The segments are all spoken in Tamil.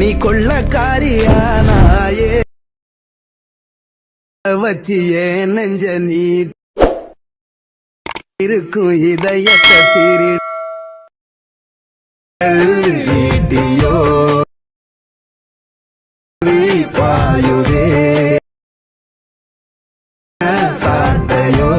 நீ கொள்ளக்காரியானாயே வச்சியே நெஞ்ச நீ இருக்கும் இதயத்தை திருடியோ பாயுதே சாட்டையோ.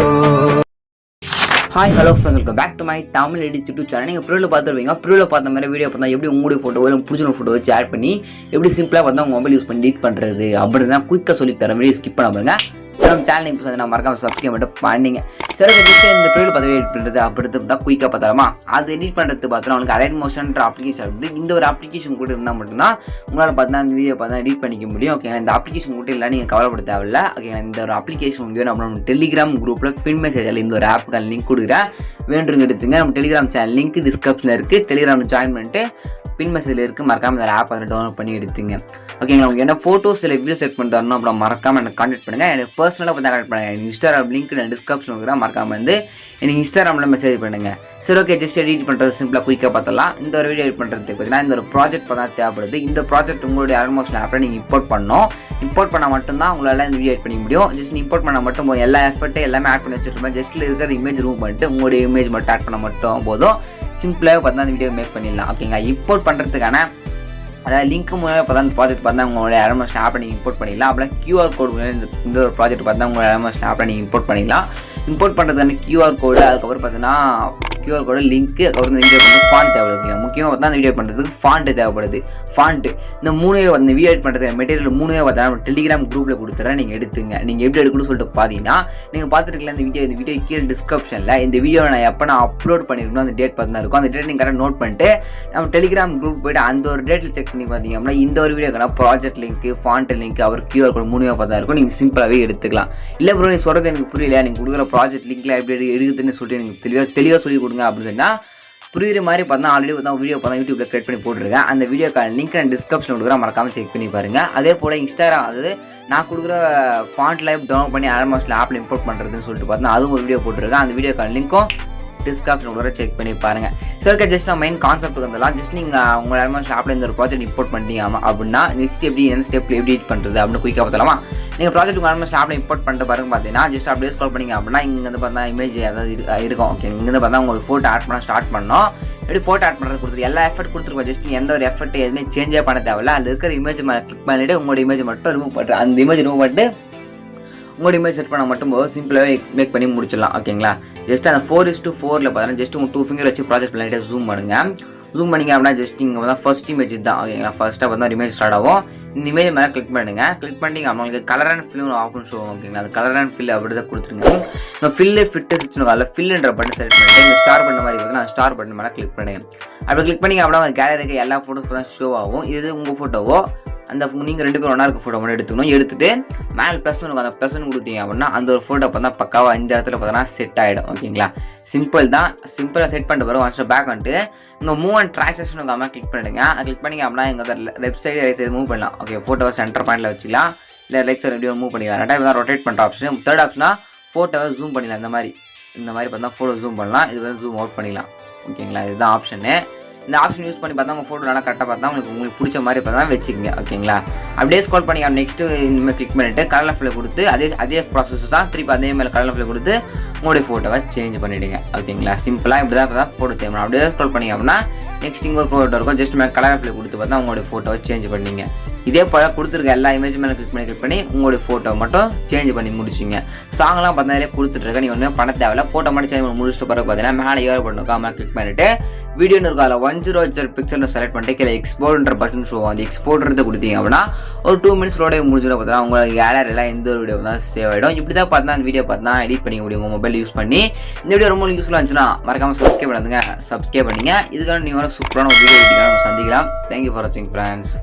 Hi hello friends, welcome back to my Tamil edit YouTube channel. நீங்கள் ப்ரூவில் பார்த்துருவீங்க. ப்ரூவில் பார்த்த மாதிரி வீடியோ பார்த்தா எப்படி உங்களுடைய ஃபோட்டோ இல்லை பிடிச்ச ஃபோட்டோ வச்சு ஆட் பண்ணி எப்படி சிம்பிளாக பார்த்தா உங்கள் மொபைல் யூஸ் பண்ணி எடிட் பண்ணுறது அப்படின்னு தான் குயிக்காக சொல்லி தரேன். வீடியோ ஸ்கிப் பண்ண பாருங்க. நம்ம சேனல் இப்போ நான் மறக்காம சப்ஸ்கிரைப் மட்டும் பண்ணிங்க. சரி, ஜஸ்ட் இந்த ப்ரூவில் பார்த்து எடிட் பண்ணுறது அப்படி தான் குயிக்காக பார்த்தாலுமா அது எடிட் பண்ணுறது பார்த்தா உங்களுக்கு அலைட் மோஷன்ற அப்ளிகேஷன் இருக்குது. இந்த ஒரு அப்ளிகேஷன் கூட இருந்தால் மட்டும்தான் உங்களால் பார்த்தா அந்த வீடியோ பார்த்தா எடிட் பண்ணிக்க முடியும். ஓகேங்களா, இந்த அப்ளிகேஷன் கூட இல்லை, நீங்கள் கவலைப்பட தேவையில்லை. ஓகேங்களா, இந்த ஒரு அப்ளிகேஷன் உங்களுக்கு நம்ம டெலிகிராம் குரூப்பில் பின் மெசேஜில் இந்த ஒரு ஆப்புக்கான லிங்க் கொடுக்குறேன், வேண்டுங்க எடுத்துங்க. நம்ம டெலிகிராம் சேனல் லிங்க் டிஸ்கிரிப்ஷனில் இருக்குது. டெலிகிராம் ஜாயின் பண்ணிட்டு பின் மெசேஜில் இருக்குது, மறக்காமல் இந்த ஆப் அதை டவுன்லோட் பண்ணி எடுத்துங்க. ஓகேங்களா, உங்களுக்கு என்ன ஃபோட்டோஸ் இல்லை வீடியோ செட் பண்ணி தரணும் அப்புறம் மறக்காமல் எனக்கு கான்டெக்ட் பண்ணுங்கள். எனக்கு பர்சனலாக பார்த்தா கான்டெக்ட் பண்ணுங்கள். எனக்கு இன்ஸ்டாகிராம் லிங்க் நான் டிஸ்கிரிப்ஷன் இருக்கிறேன், மறக்காமல் வந்து எனக்கு இன்ஸ்டாகிராமில் மெசேஜ் பண்ணுங்கள். சரி, ஓகே, ஜஸ்ட் எடிட் பண்ணுறது சிம்பிளாக குயிக்காக பார்த்தலாம். இந்த ஒரு வீடியோ எடிட் பண்ணுறதுக்கு பார்த்தீங்கன்னா இந்த ஒரு ப்ராஜெக்ட் பார்த்தா தேவைப்படுது. இந்த ப்ராஜெக்ட் உங்களுடைய ஆல்மோஸ்ட் ஆப்பில் நீங்கள் இம்போர்ட் பண்ணணும். இம்போர்ட் பண்ணால் மட்டும்தான் உங்களால் இந்த வீடியோ எடிட் பண்ண முடியும். ஜஸ்ட் இம்போர்ட் பண்ணால் மட்டும் போதும். எல்லா எஃபர்ட்டும் எல்லாமே ஆட் பண்ணி வச்சுருப்பேன். ஜஸ்ட்டில் இருக்கிற இமேஜ் ரூம் பண்ணிட்டு உங்களுடைய இமேஜ் மட்டும் ஆட் பண்ண மட்டும் போதும். சிம்பிளாக பார்த்தா அந்த வீடியோ மேக் பண்ணிடலாம். ஓகேங்களா, இம்போர்ட் பண்ணுறதுக்கான அதாவது லிங்க் மூலமாக பார்த்தா அந்த ப்ராஜெக்ட் பார்த்தா உங்களுடைய ஆல்மோஸ்ட் ஆப்பை நீங்கள் இம்போர்ட் பண்ணிக்கலாம். அப்படின்னா கியூஆர் கோடு இந்த ஒரு ப்ராஜெக்ட் பார்த்தா உங்களோட ஆல்மோஸ்ட் ஆப்பை நீங்கள் இம்போர்ட் பண்ணிக்கலாம். இம்போர்ட் பண்ணுறதுக்கான கியூஆர் கோடு, அதுக்கப்புறம் பார்த்தீங்கன்னா கியூஆர் கோடு லிங்க்கு, அதுக்கப்புறம் இந்த வீடியோ வந்து ஃபாண்ட் தேவைப்படுது. முக்கியமாக பார்த்தா அந்த வீடியோ பண்ணுறதுக்கு ஃபாண்ட்டு தேவைப்படுது. ஃபாண்ட்டு இந்த இந்த வீடியோ எடிட் பண்ணுறது மெட்டீரியல் 3 பார்த்தா நம்ம டெலிகிராம் குரூப்பில் கொடுத்துறேன், நீங்கள் எடுத்துங்க. நீங்கள் எப்படி எடுக்கணும்னு சொல்லிட்டு பார்த்தீங்கன்னா நீங்கள் பார்த்துருக்கலாம் இந்த வீடியோ கீழே டிஸ்கிரிப்ஷனில் இந்த வீடியோவை நான் எப்போ நான் அப்லோட் பண்ணியிருக்கணும் அந்த டேட் பார்த்து தான் இருக்கும். அந்த டேட் நீங்கள் கரெக்டாக நோட் பண்ணிட்டு நம்ம டெலிகிராம் குரூப் போய்ட்டு அந்த ஒரு டேட்டில் செக் பண்ணி பார்த்தீங்க அப்படின்னா இந்த ஒரு வீடியோக்கான ப்ராஜெக்ட் லிங்க்கு, ஃபாண்ட் லிங்க், அவர் கியூஆர் கோடு 3 பார்த்தா இருக்கும். நீங்கள் சிம்பிளாகவே எடுத்துக்கலாம். இல்லை ப்ரோ நீங்கள் சொல்கிறது எனக்கு புரியல, நீங்கள் கொடுக்குற ப்ராஜெக்ட் லிங்க்ல எப்படி எடுக்குதுன்னு சொல்லிட்டு எனக்கு தெளிவாக சொல்லி கொடுங்க அப்படின்னு சொன்னால் புரியுற மாதிரி பார்த்தா ஆல்ரெடி பார்த்தா வீடியோ பார்த்தா யூடியூப்ல கிரியேட் பண்ணி போட்டுருக்கேன். அந்த வீடியோக்கான லிங்க் நான் டிஸ்கிரிப்ஷன் கொடுக்குறேன், மறக்காம செக் பண்ணி பாருங்கள். அதே போல் இன்ஸ்டாகிராம் அதாவது நான் கொடுக்குற ஃபாண்ட் லைவ் டவுன்லோட் பண்ணி ஆல்மோஸ்ட் ஆப்பில் இம்போர்ட் பண்ணுறதுன்னு சொல்லிட்டு பார்த்தா அதுவும் ஒரு வீடியோ போட்டுருக்கேன். அந்த வீடியோக்கான லிங்க்கும் டிஸ்கிரிப்ஷன் கூட செக் பண்ணி பாருங்கள். சரி, ஓகே, ஜஸ்ட் நான் மெயின் கான்செப்ட்டுக்கு வந்துடலாம். ஜஸ்ட் நீங்கள் உங்கள் ஆல்மோஸ்ட் ஆப்பில் இந்த ஒரு ப்ராஜெக்ட் இம்போர்ட் பண்ணிட்டீங்க அப்படின்னா நெக்ஸ்ட் எப்படி எந்த ஸ்டெப்பில் எப்படி எடிட் பண்ணுறது அப்படின்னு குயிக்காக பார்த்தலாமா. நீங்கள் ப்ராஜெக்ட் உங்கள் ஆல்மோஸ்ட் ஆப்பில் இம்போர்ட் பண்ணிட்டு பாருங்க. பார்த்தீங்கன்னா ஜஸ்ட் அப்படியே ஸ்க்ரோல் பண்ணிங்க அப்படின்னா இங்கே வந்து பார்த்தா இமேஜ் ஏதாவது இருக்கும். ஓகே, இங்கேருந்து பார்த்தா உங்களுக்கு ஃபோட்டோ ஆட் பண்ண ஸ்டார்ட் பண்ணோம். எப்படி ஃபோட்டோ ஆட் பண்ணுறது கொடுத்துரு எல்லா எஃபர்ட் கொடுத்துருக்கோம். ஜஸ்ட் எந்த ஒரு எஃபர்ட் எதுவுமே சேஞ்சே பண்ண தேவையில்ல. அதில் இருக்கிற இமேஜ் மேலே கிளிக் பண்ணிவிட்டு உங்களோட இமேஜ் மட்டும் ரிமூவ் பண்ணுறேன். அந்த இமேஜ் ரிமூவ் பண்ணிட்டு உங்களோட இமேஜ் செட் பண்ண மட்டும் போது சிம்பிளாகவே மேக் பண்ணி முடிச்சிடலாம். ஓகேங்களா, ஜஸ்ட் அந்த 4:4 பார்த்தீங்கன்னா ஜஸ்ட் உங்கள் 2 ஃபிங்கர் வச்சு ப்ராஜெக்ட் பண்ணிட்டு ஜூம் பண்ணுங்கள். ஜூம் பண்ணிங்க அப்படின்னா ஜஸ்ட் இங்கே வந்து ஃபர்ஸ்ட் இமேஜ் தான். ஓகேங்களா, ஃபர்ஸ்ட்டாக பார்த்தா ஒரு இமேஜ் ஸ்டார்ட் ஆகும். இந்த இமேஜ் மேலே கிளிக் பண்ணுங்க. கிளிக் பண்ணிங்க உங்களுக்கு colour and fill option show. ஓகேங்களா, அது கலர் அண்ட் ஃபில் அப்படி தான் கொடுத்துருங்க. இந்த ஃபில்லு ஃபிட்டு சுவிட்ச் அதில் ஃபில்லுன்ற பட்டன் செலக்ட் பண்ணிட்டு இந்த ஸ்டார் பண்ண மாதிரி பார்த்தீங்கன்னா ஸ்டார் பட்டன் மேலே கிளிக் பண்ணுங்க. அப்படி கிளிக் பண்ணிங்க அப்படின்னா உங்கள் கேலரிக்கு எல்லா ஃபோட்டோஸ் பார்த்தா ஷோ ஆகும். இது உங்கள் ஃபோட்டோவோ அந்த நீங்கள் 2 பேரும் ஒன்றா இருக்க ஃபோட்டோ மட்டும் எடுத்துக்கணும். எடுத்துகிட்டு மேலே +1 அந்த +1 கொடுத்தீங்க அப்படின்னா அந்த ஒரு ஃபோட்டோ பார்த்தா பக்காவாக இந்த இடத்துல பார்த்தோன்னா செட் ஆகிடும். ஓகேங்களா, சிம்பிள் தான். சிம்பிளாக செட் பண்ணிட்டு வரும். ஒன்ஸ் பேக் வந்துட்டு இங்கே மூவ் அண்ட் ட்ரான்சாக்ஷன் உங்கள் கிளிக் பண்ணிடுங்க. கிளிக் பண்ணிங்க அப்படின்னா இங்கே left side right side move பண்ணலாம். ஓகே, ஃபோட்டோவை சென்டர் பாயிண்டில் வச்சுக்கலாம், இல்லை ரைட் சைடு வீடியோ மூவ் பண்ணிக்கலாம். ரெண்டாவது தான் ரொட்டேட் பண்ணுற ஆப்ஷன். தேர்ட் ஆப்ஷனாக ஃபோட்டோவை ஜூம் பண்ணிடலாம். இந்த மாதிரி பார்த்தா ஃபோட்டோ ஜூம் பண்ணலாம். இது வந்து ஜூம் அவுட் பண்ணிக்கலாம். ஓகேங்களா, இதுதான் ஆப்ஷனு. இந்த ஆப்ஷன் யூஸ் பண்ணி பார்த்தா உங்கள் ஃபோட்டோ நல்லா கரெக்டாக பார்த்தா உங்களுக்கு பிடிச்ச மாதிரி பார்த்தா வச்சுக்கோங்க. ஓகேங்களா, அப்படியே ஸ்க்ரோல் பண்ணி நெக்ஸ்ட்டு இனிமேல் கிளிக் பண்ணிவிட்டு கலர் ஃபில்லை கொடுத்து அதே ப்ராசஸ் தான் திருப்பி அதே மாதிரி கலர் ஃபில்லை கொடுத்து உங்களுடைய ஃபோட்டோவை சேஞ்ச் பண்ணிவிடுங்க. ஓகேங்களா, சிம்பிளாக இப்படி தான் பார்த்தா ஃபோட்டோ தேவை. அப்படியே ஸ்க்ரோல் பண்ணிங்க அப்படின்னா நெக்ஸ்ட் இங்கே ஒரு ஃபோட்டோ இருக்கும். ஜஸ்ட் மேலே கலர் ஃபில்லை கொடுத்து பார்த்தா உங்களுடைய ஃபோட்டோவை சேஞ்ச் பண்ணிங்க. இதே போல் கொடுத்துருக்க எல்லா இமேஜ் மேலே கிளிக் பண்ணி உங்களுடைய ஃபோட்டோ மட்டும் சேஞ்ச் பண்ணி முடிச்சிங்க. சாங்லாம் பார்த்தா கொடுத்துட்ருக்கேன். நீங்கள் ஒன்றுமே பண்ண தேவையில்ல. ஃபோட்டோ மட்டும் சேஞ்ச் பண்ணி முடிச்சுட்டு பிறகு பார்த்தீங்கன்னா மேலே ஏர் பண்ணுக்கா மேலே கிளிக் பண்ணிவிட்டு வீடியோன்னு இருக்கும். அதில் 100 பிக்சர் செலக்ட் பண்ணிட்டு கீழே எக்ஸ்போர்ட்ன்ற பட்டன் ஷோ அந்த எக்ஸ்போர்ட்றதை கொடுத்தீங்க அப்படின்னா ஒரு 2 மினிட்ஸோட முடிஞ்சிடும். பார்த்தீங்கன்னா உங்களுக்கு கேலரியில் எந்த ஒரு வீடியோ தான் சேவ் ஆகிடும். இப்படி தான் பார்த்தா அந்த வீடியோ பார்த்தா எடிட் பண்ணிக்க முடியும் உங்கள் மொபைல் யூஸ் பண்ணி. இந்த வீடியோ ரொம்ப யூஸ்ஃபுல்லாக இருந்துச்சுன்னா மறக்காமல் சப்ஸ்கிரைப் பண்ணுங்க. சப்ஸ்கிரைப் பண்ணிங்க. இதுக்கான நீங்கள் சூப்பரான ஒரு வீடியோ சந்திக்கலாம். தேங்க்யூ ஃபார் வாட்சிங் ஃப்ரெண்ட்ஸ்.